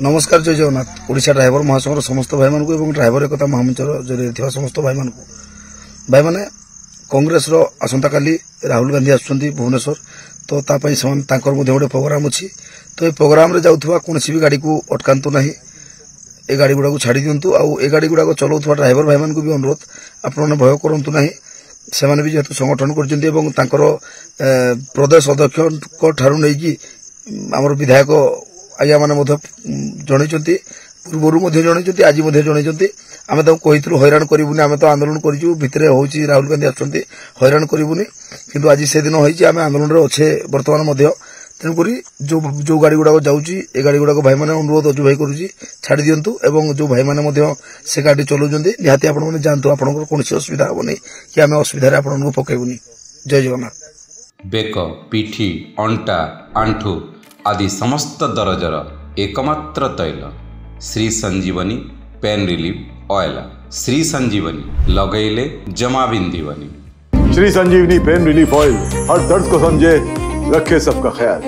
नमस्कार जय जगन्नाथ। ओडिशा ड्राइवर महासंघर समस्त भाई मान ड्राइवर एकता महामंचर जरिए समस्त भाई मान भाई मैंने कांग्रेस आसंता काली राहुल गांधी आसुच्चंती भुवनेश्वर तो गोटे प्रोग्राम अच्छी तो ये प्रोग्राम रे जाउथुवा कोनसी भी गाड़ी को अटकांतु नहीं ए गाड़ी गुड़ा को छाड़ी दिंतु आउ ए गाड़ी गुड़ा चलाउथुवा ड्राइवर भाई मान को भी अनुरोध आपने भय करंतु नहीं से भी जेहेतु संगठन कर प्रदेश अध्यक्ष ठारू नहीं आमर विधायक आज्ञा मैंने जन पूर्वर जन आज जन आम कही हैरान करूनी आम तो आंदोलन करूँ भितर हूँ राहुल गांधी आसुँच हैरान करूनी किंतु आज से दिन होती आम आंदोलन अच्छे बर्तमान तेणुक जो गाड़ी गुड़ाक जाऊँगी ए गाड़ी गुड़ाक भाई मैंने अनुरोध अजु भाई करुँच छाड़ी दिंतु एवं जो भाई मैंने से गाड़ी चलाऊँ निहाती आपने जातु आप कौन असुविधा हेनी कि आम असुविधा आपको पकेबुनि। जय जगन्नाथ। बेक पिठी अंटा आंठू आदि समस्त दरजर एकमात्र तैल श्री संजीवनी पेन रिलीफ ऑयल। श्री संजीवनी लगैले जमा बिंदीवनी। श्री संजीवनी पेन रिलीफ ऑयल हर दर्द को समझे, रखे सबका ख्याल।